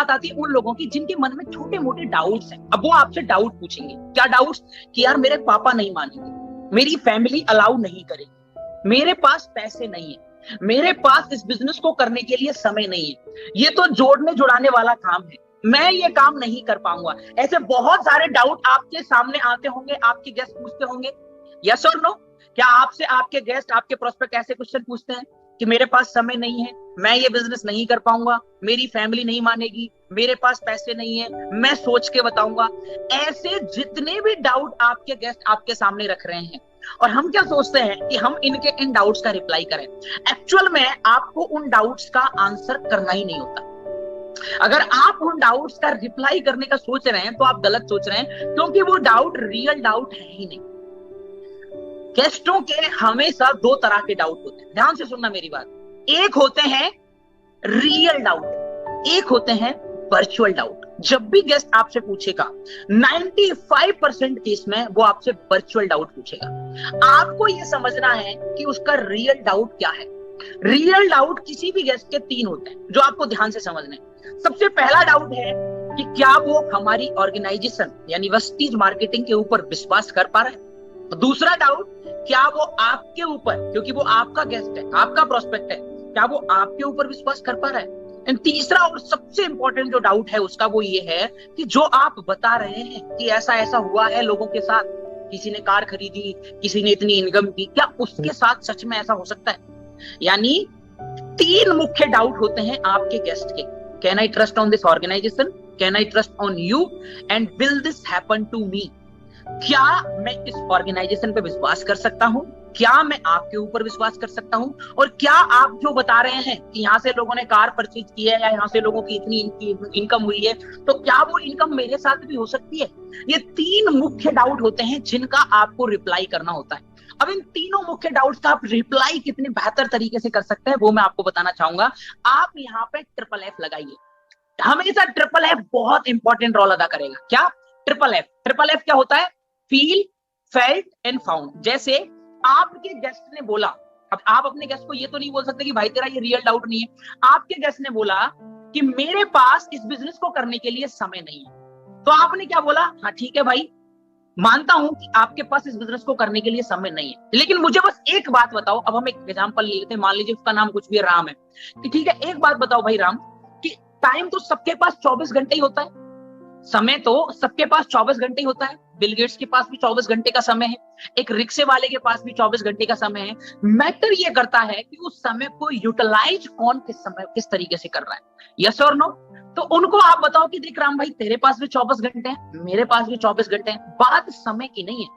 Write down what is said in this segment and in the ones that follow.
बात आती है उन लोगों की जिनके मन में छोटे मोटे डाउट्स हैं। अब वो आपसे डाउट पूछेंगे, क्या डाउट्स? कि यार मेरे पापा नहीं मानेंगे, मेरी फैमिली अलाउ नहीं करेगी, मेरे पास पैसे नहीं है, मेरे पास इस बिजनेस को करने के लिए समय नहीं है, ये तो जोड़ने जुड़ाने वाला काम है, मैं ये काम नहीं कर पाऊंगा। ऐसे बहुत सारे डाउट आपके सामने आते होंगे, आपके गेस्ट पूछते होंगे। यस और नो? क्या आपसे आपके गेस्ट, आपके प्रोस्पेक्ट ऐसे क्वेश्चन पूछते हैं कि मेरे पास समय नहीं है, मैं ये बिजनेस नहीं कर पाऊंगा, मेरी फैमिली नहीं मानेगी, मेरे पास पैसे नहीं है, मैं सोच के बताऊंगा? ऐसे जितने भी डाउट आपके गेस्ट आपके सामने रख रहे हैं, और हम क्या सोचते हैं कि हम इनके इन डाउट्स का रिप्लाई करें। एक्चुअल में आपको उन डाउट्स का आंसर करना ही नहीं होता। अगर आप उन डाउट्स का रिप्लाई करने का सोच रहे हैं तो आप गलत सोच रहे हैं, क्योंकि वो डाउट रियल डाउट है ही नहीं। गेस्टों के हमेशा दो तरह के डाउट होते हैं, ध्यान से सुनना मेरी बात। एक होते हैं रियल डाउट, एक होते हैं वर्चुअल डाउट। जब भी गेस्ट आपसे पूछेगा 95% केस में वो आपसे वर्चुअल डाउट पूछेगा। आपको ये समझना है कि उसका रियल डाउट क्या है। रियल डाउट किसी भी गेस्ट के तीन होते हैं जो आपको ध्यान से समझने हैं। सबसे पहला डाउट है कि क्या वो हमारी ऑर्गेनाइजेशन यानी वस्तीज मार्केटिंग के ऊपर विश्वास कर पा रहे हैं। दूसरा डाउट, क्या वो आपके ऊपर, क्योंकि वो आपका गेस्ट है, आपका प्रोस्पेक्ट है, क्या वो आपके ऊपर विश्वास कर पा रहा है। एंड तीसरा और सबसे इंपॉर्टेंट जो डाउट है उसका वो ये है कि जो आप बता रहे हैं कि ऐसा ऐसा हुआ है लोगों के साथ, किसी ने कार खरीदी, किसी ने इतनी इनकम की, क्या उसके साथ सच में ऐसा हो सकता है। यानी तीन मुख्य डाउट होते हैं आपके गेस्ट के। Can I trust on this organization, can I trust on you, and will this happen to me. क्या मैं इस ऑर्गेनाइजेशन पे विश्वास कर सकता हूं, क्या मैं आपके ऊपर विश्वास कर सकता हूं, और क्या आप जो बता रहे हैं कि यहाँ से लोगों ने कार परचेज की है या यहाँ से लोगों की इतनी इनकम हुई है, तो क्या वो इनकम मेरे साथ भी हो सकती है। ये तीन मुख्य डाउट होते हैं जिनका आपको रिप्लाई करना होता है। अब इन तीनों मुख्य डाउट्स का आप रिप्लाई कितने बेहतर तरीके से कर सकते हैं वो मैं आपको बताना चाहूंगा। आप यहाँ पे ट्रिपल एफ लगाइए। हमेशा ट्रिपल एफ बहुत इंपॉर्टेंट रोल अदा करेगा। क्या? Triple F. ट्रिपल एफ क्या होता है? Feel, felt and found. जैसे आपके गेस्ट ने बोला, अब आप अपने गेस्ट को ये तो नहीं बोल सकते कि भाई तेरा ये रियल डाउट नहीं है। आपके गेस्ट ने बोला कि मेरे पास इस बिजनेस को करने के लिए समय नहीं है, तो आपने क्या बोला? हाँ ठीक है भाई, मानता हूं कि आपके पास इस बिजनेस को करने के लिए समय नहीं है, लेकिन मुझे बस एक बात बताओ। अब हम एक एग्जांपल ले लेते हैं, मान लीजिए उसका नाम कुछ भी राम है, कि ठीक है एक बात बताओ भाई राम, कि टाइम तो सबके पास 24 घंटे ही होता है, समय तो सबके पास 24 घंटे ही होता है। बिल गेट्स के पास भी 24 घंटे का समय है, एक रिक्शे वाले के पास भी 24 घंटे का समय है। मैटर ये करता है कि उस समय को यूटिलाइज कौन किस तरीके से कर रहा है। यस और नो? तो उनको आप बताओ कि देख राम भाई तेरे पास भी 24 घंटे हैं, मेरे पास भी 24 घंटे हैं। बात समय की नहीं है,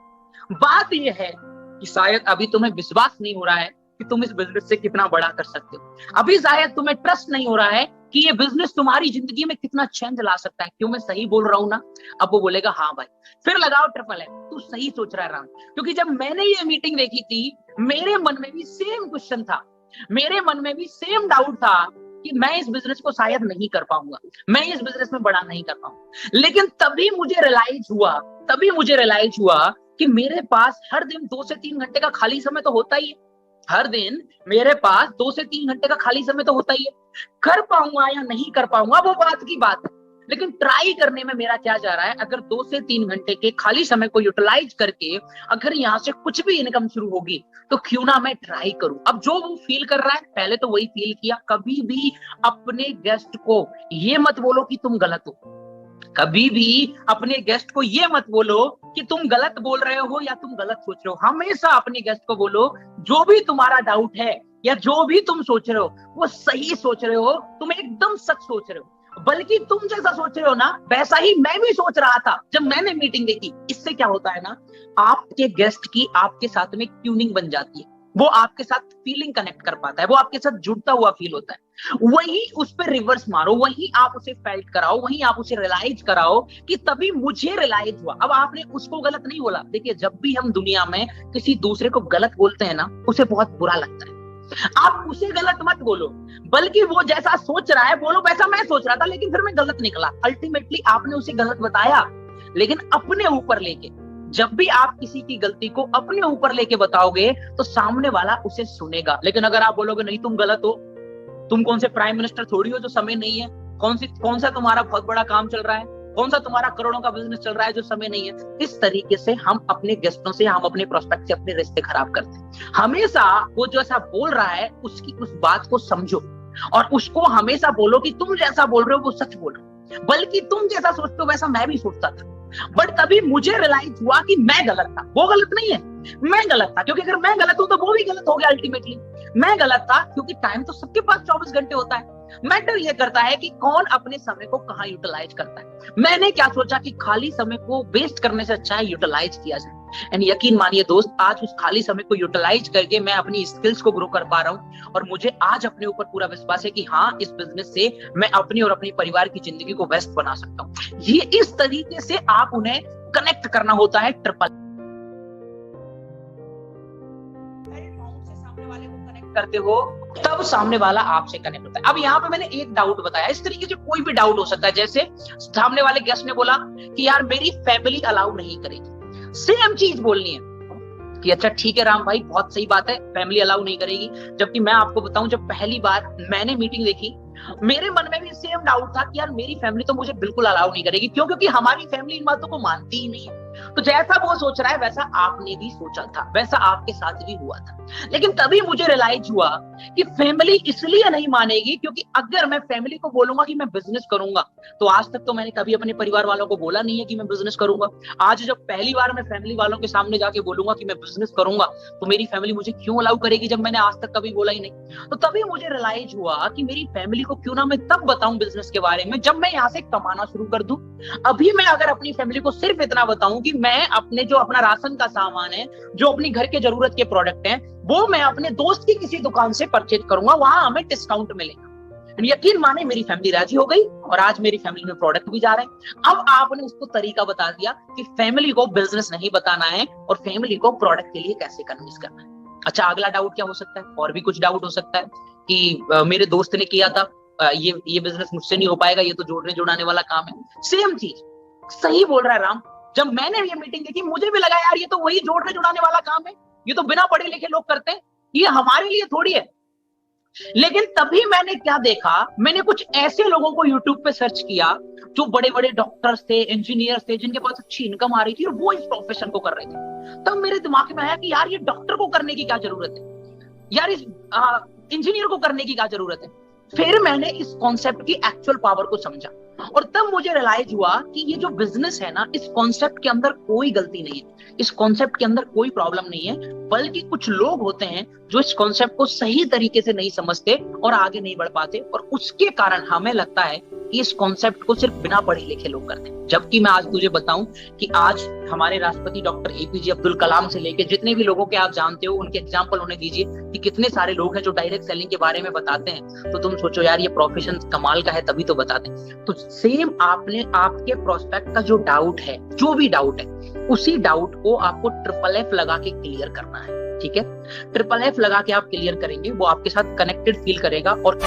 बात यह है कि शायद अभी तुम्हें विश्वास नहीं हो रहा है कि तुम इस बिजनेस से कितना बड़ा कर सकते हो। अभी शायद तुम्हें ट्रस्ट नहीं हो रहा है कि ये बिजनेस तुम्हारी जिंदगी में कितना चेंज ला सकता है। क्यों मैं सही बोल रहा हूं ना? अब वो बोलेगा हाँ भाई। फिर लगाओ ट्रिपल है, तू सही सोच रहा है राम, क्योंकि जब मैंने ये मीटिंग देखी थी मेरे मन में भी सेम क्वेश्चन था, मेरे मन में भी सेम डाउट था कि मैं इस बिजनेस को शायद नहीं कर पाऊंगा, मैं इस बिजनेस में बड़ा नहीं कर पाऊंगा। लेकिन तभी मुझे रियलाइज हुआ कि मेरे पास हर दिन 2 से 3 घंटे का खाली समय तो होता ही है। हर दिन मेरे पास 2 से 3 घंटे का खाली समय तो होता ही है। कर पाऊंगा या नहीं कर पाऊंगा वो बात की बात है, लेकिन ट्राई करने में मेरा क्या जा रहा है। अगर 2 से 3 घंटे के खाली समय को यूटिलाइज करके अगर यहाँ से कुछ भी इनकम शुरू होगी तो क्यों ना मैं ट्राई करूं। अब जो वो फील कर रहा है पहले तो वही फील किया। कभी भी अपने गेस्ट को ये मत बोलो कि तुम गलत हो, कभी भी अपने गेस्ट को ये मत बोलो कि तुम गलत बोल रहे हो या तुम गलत सोच रहे हो। हमेशा अपने गेस्ट को बोलो जो भी तुम्हारा डाउट है या जो भी तुम सोच रहे हो वो सही सोच रहे हो, तुम एकदम सच सोच रहे हो। बल्कि तुम जैसा सोच रहे हो ना वैसा ही मैं भी सोच रहा था जब मैंने मीटिंग देखी। इससे क्या होता है ना, आपके गेस्ट की आपके साथ में ट्यूनिंग बन जाती है, वो आपके साथ फीलिंग कनेक्ट कर पाता है, वो आपके साथ जुड़ता हुआ फील होता है। वही उस पर रिवर्स मारो, वही आप उसे फेल्ट कराओ, वही आप उसे रियलाइज कराओ कि तभी मुझे रियलाइज हुआ। अब आपने उसको गलत नहीं बोला। देखिए जब भी हम दुनिया में किसी दूसरे को गलत बोलते हैं ना उसे बहुत बुरा लगता है। आप उसे गलत मत बोलो, बल्कि वो जैसा सोच रहा है बोलो वैसा मैं सोच रहा था लेकिन फिर मैं गलत निकला। अल्टीमेटली आपने उसे गलत बताया, लेकिन अपने ऊपर लेके। जब भी आप किसी की गलती को अपने ऊपर लेके बताओगे तो सामने वाला उसे सुनेगा। लेकिन अगर आप बोलोगे नहीं तुम गलत हो, तुम कौन से प्राइम मिनिस्टर थोड़ी हो जो समय नहीं है, कौन सा तुम्हारा बहुत बड़ा काम चल रहा है, कौन सा तुम्हारा करोड़ों का बिजनेस चल रहा है जो समय नहीं है। इस तरीके से हम अपने गेस्टों से, हम अपने प्रोस्पेक्ट से अपने रिश्ते खराब करते हैं। हमेशा वो जो ऐसा बोल रहा है उसकी उस बात को समझो और उसको हमेशा बोलो कि तुम जैसा बोल रहे हो वो सच बोल रहे हो, बल्कि तुम जैसा सोचते हो वैसा मैं भी सोचता था। बट तभी मुझे रियलाइज हुआ कि मैं गलत था, वो गलत नहीं है, मैं गलत था। क्योंकि अगर मैं गलत हूं तो वो भी गलत हो गया अल्टीमेटली। मैं गलत था क्योंकि टाइम तो सबके पास 24 घंटे होता है। मैटर ये करता है कि कौन अपने समय को कहाँ यूटिलाइज करता है। मैंने क्या सोचा कि खाली समय को वेस्ट करने से अच्छा है यूटिलाइज किया जाए। एंड यकीन मानिए दोस्त, आज उस खाली समय को यूटिलाइज करके मैं अपनी स्किल्स को ग्रो कर पा रहा हूँ और मुझे आज अपने ऊपर पूरा विश्वास है कि हाँ, इस बिजनेस से मैं अपनी और अपने परिवार की जिंदगी को बेस्ट बना सकता हूँ। ये इस तरीके से आप उन्हें कनेक्ट करना होता है ट्रिपल सामने वाले को कनेक्ट करते हो तब सामने वाला आपसे कनेक्ट होता है। अब यहाँ पे मैंने एक डाउट बताया, इस तरीके से कोई भी डाउट हो सकता है। जैसे सामने वाले गेस्ट ने बोला कि यार मेरी फैमिली अलाउ नहीं करेगी, सेम चीज बोलनी है कि अच्छा ठीक है राम भाई, बहुत सही बात है, फैमिली अलाउ नहीं करेगी। जबकि मैं आपको बताऊं, जब पहली बार मैंने मीटिंग देखी मेरे मन में भी सेम डाउट था कि यार मेरी फैमिली तो मुझे बिल्कुल अलाउ नहीं करेगी। क्यों? क्योंकि हमारी फैमिली इन बातों को मानती ही नहीं है। तो जैसा वो सोच रहा है वैसा आपने भी सोचा था, वैसा आपके साथ भी हुआ था। लेकिन तभी मुझे रियलाइज हुआ कि फैमिली इसलिए नहीं मानेगी क्योंकि अगर मैं फैमिली को बोलूंगा कि मैं बिजनेस करूंगा, तो आज तक तो मैंने कभी अपने परिवार वालों को बोला नहीं है कि मैं बिजनेस करूंगा। आज जब पहली बार मैं फैमिली वालों के सामने जाके बोलूंगा कि मैं बिजनेस करूंगा, तो मेरी फैमिली मुझे क्यों अलाउ करेगी जब मैंने आज तक कभी बोला ही नहीं। तो तभी मुझे रियलाइज हुआ कि मेरी फैमिली को क्यों ना मैं तब बताऊं बिजनेस के बारे में जब मैं यहाँ से कमाना शुरू कर दूं। अभी मैं अगर अपनी फैमिली को सिर्फ इतना बताऊं कि मैं अपने जो अपना राशन का सामान है, जो अपनी घर के जरूरत के प्रोडक्ट हैं, वो मैं अपने दोस्त की किसी दुकान से परचेज करूंगा, वहां हमें डिस्काउंट मिलेगा। यकीन माने मेरी फैमिली राजी हो गई और आज मेरी फैमिली में प्रोडक्ट भी जा रहे हैं। अब आपने उसको तरीका बता दिया कि फैमिली को बिजनेस नहीं बताना है और फैमिली को प्रोडक्ट के लिए कैसे कन्विंस करना है। अच्छा, अगला डाउट क्या हो सकता है? और भी कुछ डाउट हो सकता है कि मेरे दोस्त ने किया था, ये बिजनेस मुझसे नहीं हो पाएगा, ये तो जोड़ने जुड़ाने वाला काम है। सेम चीज, सही बोल रहा है राम। जब मैंने ये मीटिंग देखी मुझे भी लगा यार ये तो वही जोड़ने जुड़ाने वाला काम है, ये तो बिना पढ़े लिखे लोग करते हैं, ये हमारे लिए थोड़ी है। लेकिन तभी मैंने क्या देखा, मैंने कुछ ऐसे लोगों को यूट्यूब पे सर्च किया जो बड़े बड़े डॉक्टर्स थे, इंजीनियर्स थे, जिनके पास अच्छी इनकम आ रही थी और वो इस प्रोफेशन को कर रहे थे। तब मेरे दिमाग में आया कि यार ये डॉक्टर को करने की क्या जरूरत है, यार इस इंजीनियर को करने की क्या जरूरत है। फिर मैंने इस कॉन्सेप्ट की एक्चुअल पावर को समझा और तब मुझे रियलाइज हुआ कि ये जो बिजनेस है ना, इस कॉन्सेप्ट के अंदर कोई गलती नहीं है, इस कॉन्सेप्ट के अंदर कोई प्रॉब्लम नहीं है, बल्कि कुछ लोग होते हैं जो इस कॉन्सेप्ट को सही तरीके से नहीं समझते और आगे नहीं बढ़ पाते, और उसके कारण हमें लगता है कि इस कॉन्सेप्ट को सिर्फ बिना पढ़े लिखे लोग करते हैं। जबकि मैं आज तुझे बताऊं कि आज हमारे राष्ट्रपति डॉक्टर एपीजे अब्दुल कलाम से लेके जितने भी लोगों के आप जानते हो, उनके एग्जाम्पल उन्हें दीजिए कि कितने सारे लोग हैं जो डायरेक्ट सेलिंग के बारे में बताते हैं। तो तुम सोचो यार ये प्रोफेशन कमाल का है, तभी तो बताते हैं। तो सेम आपने आपके प्रोस्पेक्ट का जो डाउट है, जो भी डाउट है, उसी डाउट को आपको FFF लगा के क्लियर करना है। ठीक है, FFF लगा के आप क्लियर करेंगे, वो आपके साथ कनेक्टेड फील करेगा और